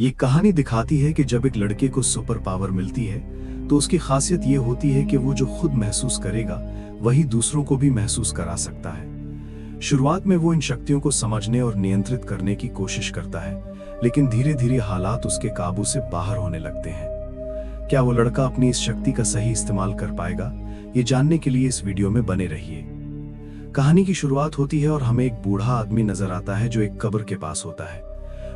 ये कहानी दिखाती है कि जब एक लड़के को सुपर पावर मिलती है तो उसकी खासियत ये होती है कि वो जो खुद महसूस करेगा वही दूसरों को भी महसूस करा सकता है। शुरुआत में वो इन शक्तियों को समझने और नियंत्रित करने की कोशिश करता है, लेकिन धीरे धीरे हालात उसके काबू से बाहर होने लगते हैं। क्या वो लड़का अपनी इस शक्ति का सही इस्तेमाल कर पाएगा? ये जानने के लिए इस वीडियो में बने रहिए। कहानी की शुरुआत होती है और हमें एक बूढ़ा आदमी नजर आता है जो एक कब्र के पास होता है।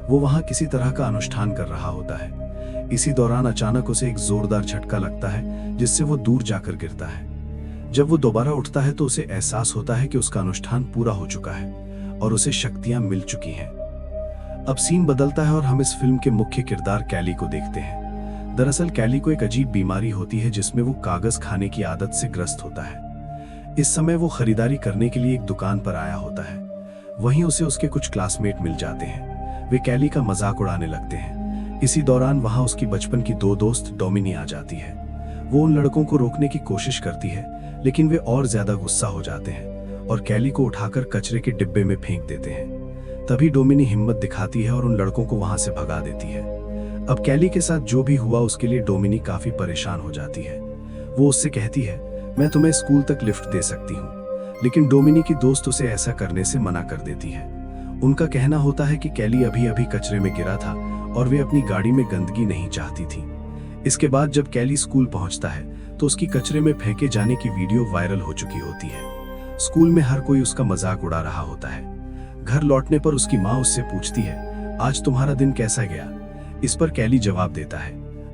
वो वहां किसी तरह का अनुष्ठान कर रहा होता है। इसी दौरान अचानक उसे एक जोरदार झटका लगता है जिससे वो दूर जाकर गिरता है। जब वो दोबारा उठता है तो उसे एहसास होता है कि उसका अनुष्ठान पूरा हो चुका है और उसे शक्तियां मिल चुकी हैं। अब सीन बदलता है और हम इस फिल्म के मुख्य किरदार कैली को देखते हैं। दरअसल कैली को एक अजीब बीमारी होती है जिसमें वो कागज खाने की आदत से ग्रस्त होता है। इस समय वो खरीदारी करने के लिए एक दुकान पर आया होता है। वहीं उसे उसके कुछ क्लासमेट मिल जाते हैं। वे कैली का मजाक उड़ाने लगते हैं। इसी दौरान वहां उसकी बचपन की दो दोस्त डोमिनी आ जाती है। वो उन लड़कों को रोकने की कोशिश करती है, लेकिन वे और ज्यादा गुस्सा हो जाते हैं और कैली को उठाकर कचरे के डिब्बे में फेंक देते हैं। तभी डोमिनी हिम्मत दिखाती है और उन लड़कों को वहां से भगा देती है। अब कैली के साथ जो भी हुआ उसके लिए डोमिनी काफी परेशान हो जाती है। वो उससे कहती है, मैं तुम्हें स्कूल तक लिफ्ट दे सकती हूँ, लेकिन डोमिनी की दोस्त उसे ऐसा करने से मना कर देती है। उनका कहना होता है कि कैली अभी अभी कचरे में गिरा था और वे अपनी गाड़ी में गंदगी नहीं चाहती थी। इसके बाद जब कैली स्कूल पहुंचता है तो उसकी कचरे में फेंके जाने की वीडियो वायरल हो चुकी होती है। स्कूल में हर कोई उसका मजाक उड़ा रहा होता है। घर लौटने पर उसकी माँ उससे पूछती है, आज तुम्हारा दिन कैसा गया? इस पर कैली जवाब देता है,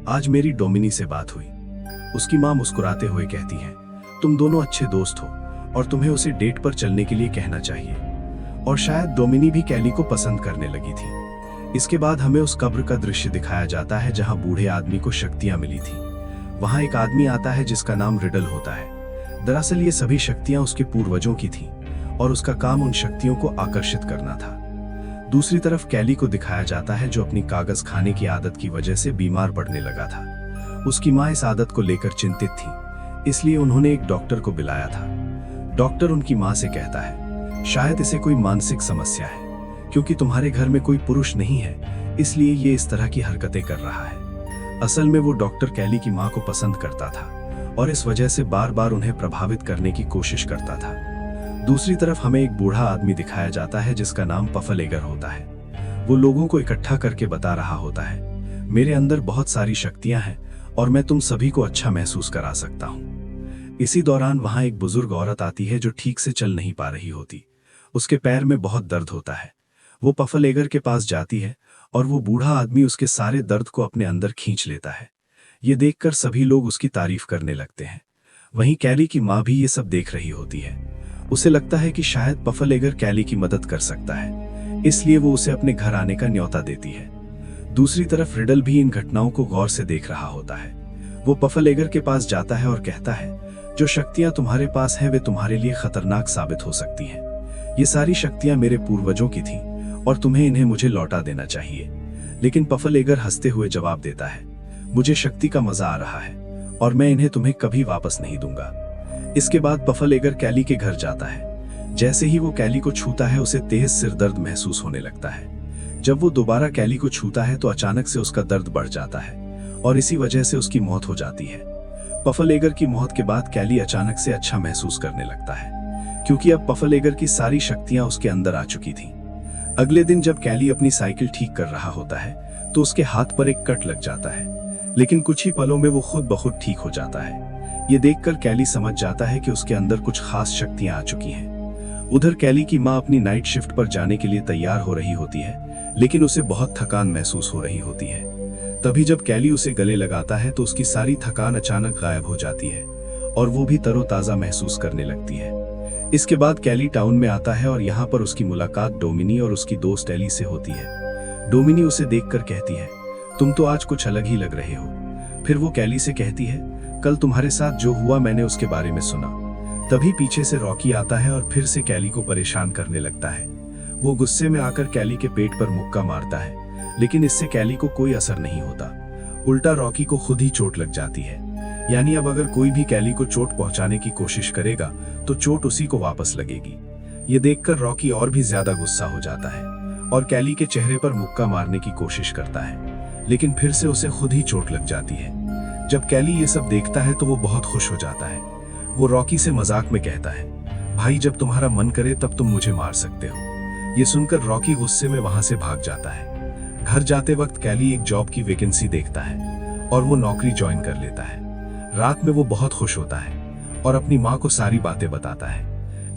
आज मेरी डोमिनी से बात हुई। उसकी माँ मुस्कुराते हुए कहती है, तुम दोनों अच्छे दोस्त हो और तुम्हें उसे डेट पर चलने के लिए कहना चाहिए। और शायद डोमिनी भी कैली को पसंद करने लगी थी। इसके बाद हमें उस कब्र का दृश्य दिखाया जाता है जहां बूढ़े आदमी को शक्तियां मिली थी। वहां एक आदमी आता है जिसका नाम रिडल होता है। दरअसल ये सभी शक्तियां उसके पूर्वजों की थीं और उसका काम उन शक्तियों को आकर्षित करना था। दूसरी तरफ कैली को दिखाया जाता है जो अपनी कागज खाने की आदत की वजह से बीमार पड़ने लगा था। उसकी माँ इस आदत को लेकर चिंतित थी, इसलिए उन्होंने एक डॉक्टर को बुलाया था। डॉक्टर उनकी माँ से कहता है, शायद इसे कोई मानसिक समस्या है, क्योंकि तुम्हारे घर में कोई पुरुष नहीं है, इसलिए ये इस तरह की हरकतें कर रहा है। असल में वो डॉक्टर कैली की माँ को पसंद करता था और इस वजह से बार बार उन्हें प्रभावित करने की कोशिश करता था। दूसरी तरफ हमें एक बूढ़ा आदमी दिखाया जाता है जिसका नाम पफलेगर होता है। वो लोगों को इकट्ठा करके बता रहा होता है, मेरे अंदर बहुत सारी शक्तियां हैं और मैं तुम सभी को अच्छा महसूस करा सकता हूँ। इसी दौरान वहां एक बुजुर्ग औरत आती है जो ठीक से चल नहीं पा रही होती। उसके पैर में बहुत दर्द होता है। वो पफलेगर के पास जाती है और वो बूढ़ा आदमी उसके सारे दर्द को अपने अंदर खींच लेता है। ये देखकर सभी लोग उसकी तारीफ करने लगते हैं। वहीं कैली की माँ भी ये सब देख रही होती है। उसे लगता है कि शायद पफलेगर कैली की मदद कर सकता है, इसलिए वो उसे अपने घर आने का न्योता देती है। दूसरी तरफ रिडल भी इन घटनाओं को गौर से देख रहा होता है। वो पफलेगर के पास जाता है और कहता है, जो शक्तियां तुम्हारे पास हैं वे तुम्हारे लिए खतरनाक साबित हो सकती हैं। ये सारी शक्तियां मेरे पूर्वजों की थीं और तुम्हें इन्हें मुझे लौटा देना चाहिए। लेकिन पफलेगर हंसते हुए जवाब देता है, मुझे शक्ति का मजा आ रहा है और मैं इन्हें तुम्हें कभी वापस नहीं दूंगा। इसके बाद पफलेगर कैली के घर जाता है। जैसे ही वो कैली को छूता है उसे तेज सिर दर्द महसूस होने लगता है। जब वो दोबारा कैली को छूता है तो अचानक से उसका दर्द बढ़ जाता है और इसी वजह से उसकी मौत हो जाती है। पफलेगर की मौत के बाद कैली अचानक से अच्छा महसूस करने लगता है, क्योंकि अब पफलेगर की सारी शक्तियां उसके अंदर आ चुकी थीं। अगले दिन जब कैली अपनी साइकिल ठीक कर रहा होता है तो उसके हाथ पर एक कट लग जाता है, लेकिन कुछ ही पलों में वो खुद ब खुद ठीक हो जाता है। ये देखकर कैली समझ जाता है कि उसके अंदर कुछ खास शक्तियां आ चुकी हैं। उधर कैली की माँ अपनी नाइट शिफ्ट पर जाने के लिए तैयार हो रही होती है, लेकिन उसे बहुत थकान महसूस हो रही होती है। तभी जब कैली उसे गले लगाता है तो उसकी सारी थकान अचानक गायब हो जाती है और वो भी तरोताजा महसूस करने लगती है। इसके बाद कैली टाउन में आता है और यहाँ पर उसकी मुलाकात डोमिनी और उसकी दोस्त एली से होती है। डोमिनी उसे देखकर कहती है, तुम तो आज कुछ अलग ही लग रहे हो। फिर वो कैली से कहती है, कल तुम्हारे साथ जो हुआ मैंने उसके बारे में सुना। तभी पीछे से रॉकी आता है और फिर से कैली को परेशान करने लगता है। वो गुस्से में आकर कैली के पेट पर मुक्का मारता है, लेकिन इससे कैली को कोई असर नहीं होता। उल्टा रॉकी को खुद ही चोट लग जाती है। यानी अब अगर कोई भी कैली को चोट पहुंचाने की कोशिश करेगा तो चोट उसी को वापस लगेगी। ये देखकर रॉकी और भी ज्यादा गुस्सा हो जाता है और कैली के चेहरे पर मुक्का मारने की कोशिश करता है। लेकिन फिर से उसे खुद ही चोट लग जाती है। जब कैली ये सब देखता है तो वो बहुत खुश हो जाता है। वो रॉकी से मजाक में कहता है, भाई जब तुम्हारा मन करे तब तुम मुझे मार सकते हो। ये सुनकर रॉकी गुस्से में वहां से भाग जाता है। घर जाते वक्त कैली एक जॉब की वैकेंसी देखता है और वो नौकरी ज्वाइन कर लेता है। रात में वो बहुत खुश होता है और अपनी माँ को सारी बातें बताता है।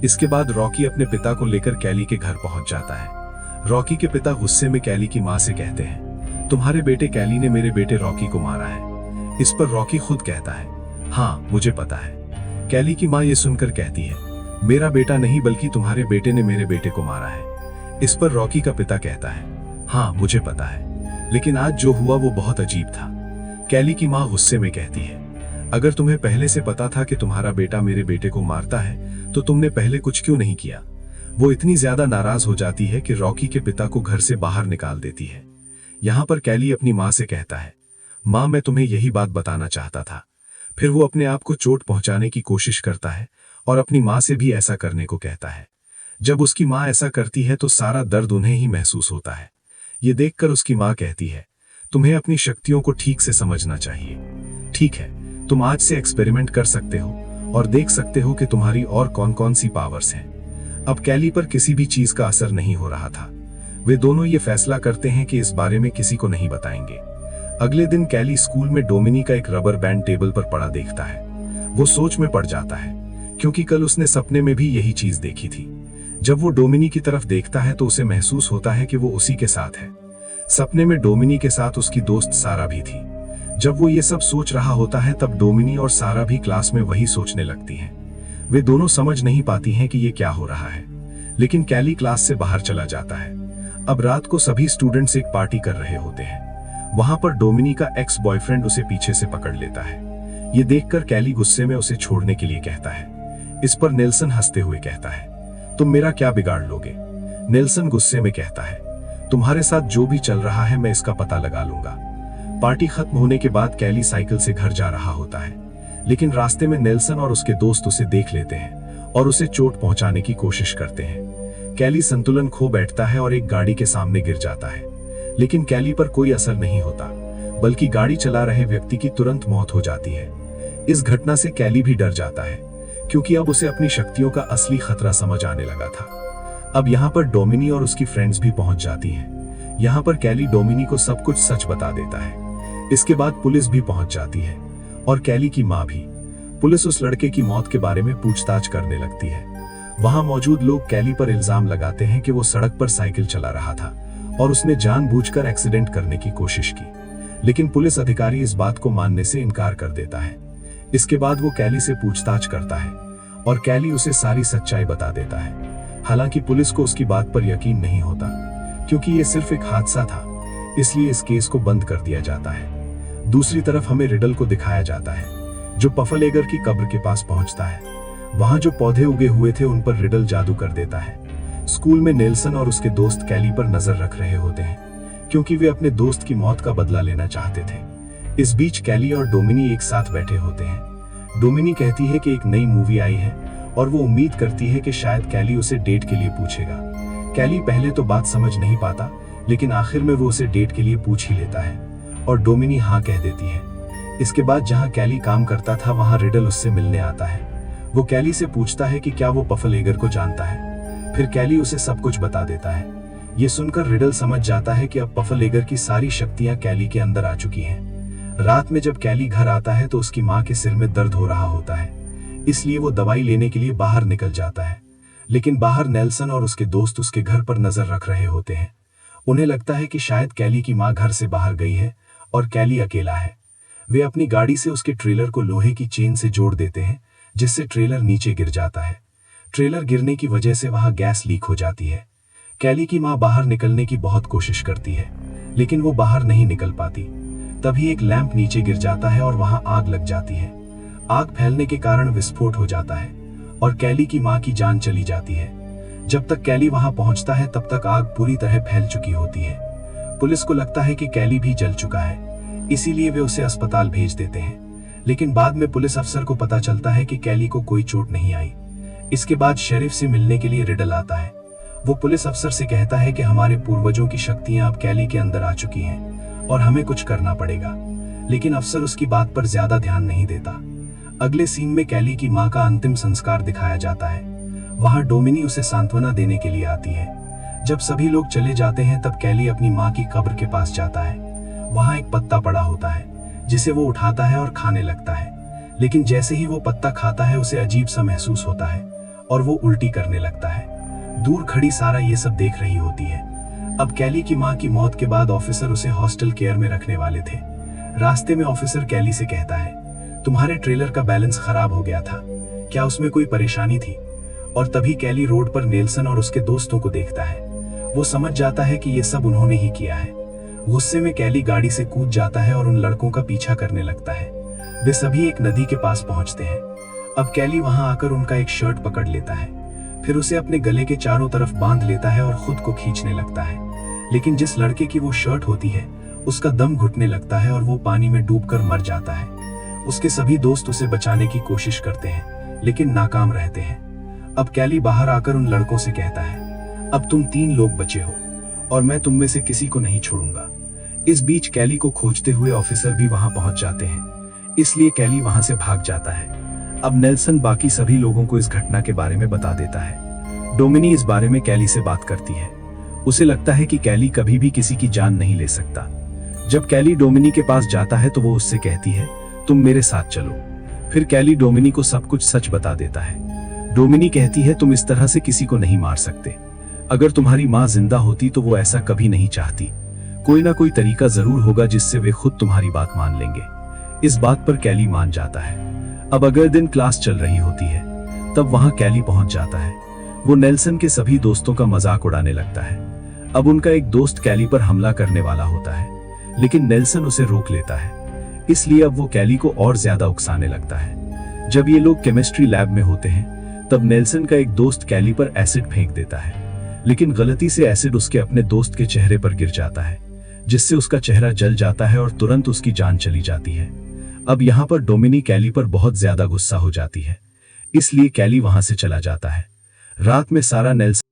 इसके बाद रॉकी अपने पिता को लेकर कैली के घर पहुंच जाता है। रॉकी के पिता गुस्से में कैली की माँ से कहते हैं, तुम्हारे बेटे कैली ने मेरे बेटे रॉकी को मारा है। इस पर रॉकी खुद कहता है, हाँ मुझे पता है। कैली की माँ ये सुनकर कहती है, मेरा बेटा नहीं बल्कि तुम्हारे बेटे ने मेरे बेटे को मारा है। इस पर रॉकी का पिता कहता है, हाँ मुझे पता है, लेकिन आज जो हुआ वो बहुत अजीब था। कैली की माँ गुस्से में कहती है, अगर तुम्हें पहले से पता था कि तुम्हारा बेटा मेरे बेटे को मारता है तो तुमने पहले कुछ क्यों नहीं किया। वो इतनी ज्यादा नाराज हो जाती है कि रॉकी के पिता को घर से बाहर निकाल देती है। यहाँ पर कैली अपनी माँ से कहता है, माँ मैं तुम्हें यही बात बताना चाहता था। फिर वो अपने आप को चोट पहुंचाने की कोशिश करता है और अपनी माँ से भी ऐसा करने को कहता है। जब उसकी माँ ऐसा करती है तो सारा दर्द उन्हें ही महसूस होता है। ये देखकर उसकी माँ कहती है, तुम्हें अपनी शक्तियों को ठीक से समझना चाहिए। ठीक है, तुम आज से एक्सपेरिमेंट कर सकते हो और देख सकते हो कि तुम्हारी और कौन कौन सी पावर्स हैं। अब कैली पर किसी भी चीज का असर नहीं हो रहा था। वे दोनों ये फैसला करते हैं कि इस बारे में किसी को नहीं बताएंगे। अगले दिन कैली स्कूल में डोमिनी का एक रबर बैंड टेबल पर पड़ा देखता है। वो सोच में पड़ जाता है क्योंकि कल उसने सपने में भी यही चीज देखी थी। जब वो डोमिनी की तरफ देखता है तो उसे महसूस होता है कि वो उसी के साथ है। सपने में डोमिनी के साथ उसकी दोस्त सारा भी थी। जब वो ये सब सोच रहा होता है तब डोमिनी और सारा भी क्लास में वही सोचने लगती हैं। वे दोनों समझ नहीं पाती हैं कि ये क्या हो रहा है, लेकिन कैली क्लास से बाहर चला जाता है। अब रात को सभी स्टूडेंट्स एक पार्टी कर रहे होते हैं। वहां पर डोमिनी का एक्स बॉयफ्रेंड उसे पीछे से पकड़ लेता है। ये देखकर कैली गुस्से में उसे छोड़ने के लिए कहता है। इस पर नेल्सन हंसते हुए कहता है, तुम मेरा क्या बिगाड़ लोगे। नेल्सन गुस्से में कहता है, तुम्हारे साथ जो भी चल रहा है मैं इसका पता लगा लूंगा। पार्टी खत्म होने के बाद कैली साइकिल से घर जा रहा होता है, लेकिन रास्ते में नेल्सन और उसके दोस्त उसे देख लेते हैं और उसे चोट पहुंचाने की कोशिश करते हैं। कैली संतुलन खो बैठता है और एक गाड़ी के सामने गिर जाता है, लेकिन कैली पर कोई असर नहीं होता, बल्कि गाड़ी चला रहे व्यक्ति की तुरंत मौत हो जाती है। इस घटना से कैली भी डर जाता है क्योंकि अब उसे अपनी शक्तियों का असली खतरा समझ आने लगा था। अब यहाँ पर डोमिनी और उसकी फ्रेंड्स भी पहुंच जाती हैं। यहाँ पर कैली डोमिनी को सब कुछ सच बता देता है। इसके बाद पुलिस भी पहुंच जाती है और कैली की माँ भी। पुलिस उस लड़के की मौत के बारे में पूछताछ करने लगती है। वहां मौजूद लोग कैली पर इल्जाम लगाते हैं कि वो सड़क पर साइकिल चला रहा था और उसने जानबूझकर एक्सीडेंट करने की कोशिश की, लेकिन पुलिस अधिकारी इस बात को मानने से इनकार कर देता है। इसके बाद वो कैली से पूछताछ करता है और कैली उसे सारी सच्चाई बता देता है। हालांकि पुलिस को उसकी बात पर यकीन नहीं होता क्योंकि ये सिर्फ एक हादसा था, इसलिए इस केस को बंद कर दिया जाता है। दूसरी तरफ हमें रिडल को दिखाया जाता है जो पफलेगर की कब्र के पास पहुंचता है। वहां जो पौधे उगे हुए थे उन पर रिडल जादू कर देता है। स्कूल में नेल्सन और उसके दोस्त कैली पर नजर रख रहे होते हैं क्योंकि वे अपने दोस्त की मौत का बदला लेना चाहते थे। इस बीच कैली और डोमिनी एक साथ बैठे होते हैं। डोमिनी कहती है कि एक नई मूवी आई है और वो उम्मीद करती है कि शायद कैली उसे डेट के लिए पूछेगा। कैली पहले तो बात समझ नहीं पाता, लेकिन आखिर में वो उसे डेट के लिए पूछ ही लेता है और डोमिनी हाँ कह देती है। इसके बाद जहां कैली काम करता था वहां रिडल उससे मिलने आता है। वो कैली से पूछता है कि क्या वो पफलेगर को जानता है। फिर कैली उसे सब कुछ बता देता है। ये सुनकर रिडल समझ जाता है कि अब पफलेगर की सारी शक्तियां कैली के अंदर आ चुकी हैं। रात में जब कैली घर आता है तो उसकी माँ के सिर में दर्द हो रहा होता है, इसलिए वो दवाई लेने के लिए बाहर निकल जाता है। लेकिन बाहर नेल्सन और उसके दोस्त उसके घर पर नजर रख रहे होते हैं। उन्हें लगता है कि शायद कैली की माँ घर से बाहर गई है और कैली अकेला है। वे अपनी गाड़ी से उसके ट्रेलर को लोहे की चेन से जोड़ देते हैं, जिससे ट्रेलर नीचे गिर जाता है। ट्रेलर गिरने की वजह से वहां गैस लीक हो जाती है। कैली की माँ बाहर निकलने की बहुत कोशिश करती है, लेकिन वो बाहर नहीं निकल पाती। तभी एक लैंप नीचे गिर जाता है और वहां आग लग जाती है। आग फैलने के कारण विस्फोट हो जाता है और कैली की माँ की जान चली जाती है। जब तक कैली वहां पहुंचता है तब तक आग पूरी तरह फैल चुकी होती है। पुलिस को लगता है कि कैली भी जल चुका है, इसीलिए वे उसे अस्पताल भेज देते हैं। लेकिन बाद में पुलिस अफसर को पता चलता है कि कैली को कोई चोट नहीं आई। इसके बाद शेरिफ से मिलने के लिए रिडल आता है। वो पुलिस अफसर से कहता है कि हमारे पूर्वजों की शक्तियां अब कैली के अंदर आ चुकी हैं। और हमें कुछ करना पड़ेगा। लेकिन अफसर उसकी बात पर ज्यादा ध्यान नहीं देता। अगले सीन में कैली की मां का अंतिम संस्कार दिखाया जाता है। वहां डोमिनी उसे सांत्वना देने के लिए आती है। जब सभी लोग चले जाते हैं तब कैली अपनी मां की कब्र के पास जाता है। वहां एक पत्ता पड़ा होता है जिसे वो उठाता है और खाने लगता है। लेकिन जैसे ही वो पत्ता खाता है उसे अजीब सा महसूस होता है और वो उल्टी करने लगता है। दूर खड़ी सारा ये सब देख रही होती है। अब कैली की मां की मौत के बाद ऑफिसर उसे हॉस्टल केयर में रखने वाले थे। रास्ते में ऑफिसर कैली से कहता है, तुम्हारे ट्रेलर का बैलेंस खराब हो गया था, क्या उसमें कोई परेशानी थी? और तभी कैली रोड पर नेल्सन और उसके दोस्तों को देखता है। वो समझ जाता है कि ये सब उन्होंने ही किया है। गुस्से में कैली गाड़ी से कूद जाता है और उन लड़कों का पीछा करने लगता है। वे सभी एक नदी के पास पहुंचते हैं। अब कैली वहां आकर उनका एक शर्ट पकड़ लेता है, फिर उसे अपने गले के चारों तरफ बांध लेता है और खुद को खींचने लगता है। लेकिन जिस लड़के की वो शर्ट होती है उसका दम घुटने लगता है और वो पानी में डूबकर मर जाता है। उसके सभी दोस्त उसे बचाने की कोशिश करते हैं लेकिन नाकाम रहते हैं। अब कैली बाहर आकर उन लड़कों से कहता है, अब तुम 3 लोग बचे हो और मैं तुम में से किसी को नहीं छोड़ूंगा। इस बीच कैली को खोजते हुए ऑफिसर भी वहां पहुंच जाते हैं, इसलिए कैली वहां से भाग जाता है। अब नेल्सन बाकी सभी लोगों को इस घटना के बारे में बता देता है। डोमिनी इस बारे में कैली से बात करती है। उसे लगता है कि कैली कभी भी किसी की जान नहीं ले सकता। जब कैली डोमिनी के पास जाता है तो वो उससे कहती है, तुम मेरे साथ चलो। फिर कैली डोमिनी को सब कुछ सच बता देता है। डोमिनी कहती है, तुम इस तरह से किसी को नहीं मार सकते। अगर तुम्हारी माँ जिंदा होती तो वो ऐसा कभी नहीं चाहती। कोई ना कोई तरीका जरूर होगा जिससे वे खुद तुम्हारी बात मान लेंगे। इस बात पर कैली मान जाता है। अब अगले दिन क्लास चल रही होती है, तब वहां कैली पहुंच जाता है। वो नेल्सन के सभी दोस्तों का मजाक उड़ाने लगता है। अब उनका एक दोस्त कैली पर हमला करने वाला होता है, लेकिन नेल्सन उसे रोक लेता है। इसलिए अब वो कैली को और ज्यादा उकसाने लगता है। जब ये लोग केमिस्ट्री लैब में होते हैं तब नेल्सन का एक दोस्त कैली पर एसिड फेंक देता है, लेकिन गलती से एसिड उसके अपने दोस्त के चेहरे पर गिर जाता है, जिससे उसका चेहरा जल जाता है और तुरंत उसकी जान चली जाती है। अब यहाँ पर डोमिनी कैली पर बहुत ज्यादा गुस्सा हो जाती है, इसलिए कैली वहां से चला जाता है। रात में सारा नेल्सन